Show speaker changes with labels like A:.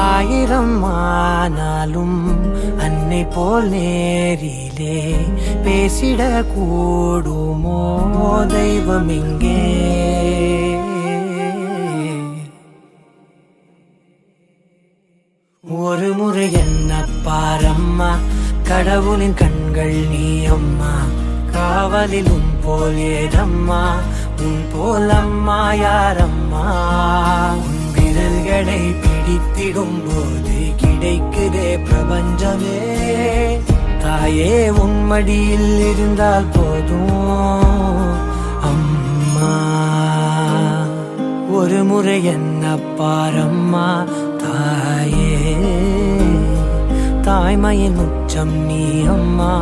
A: ஆயிரம் ஆனாலும் அன்னை போல் நேரிலே பேசிட கூடுமோ தெய்வம் இங்கே? ஒரு முறை என்ன பாரம்மா, கடவுளின் கண்கள் நீ அம்மா, காவலில் உன் போல் ஏதம்மா, உன் போல் அம்மா யாரம்மா? உன் விரல்களை பிடித்திடும் போது கிடைக்குதே பிரபஞ்சமே, தாயே உன் மடியில் இருந்தால் போதும் அம்மா. ஒரு முறை என்ன பாரம்மா தாயே, தாய்மையின் உச்சம் நீ அம்மா.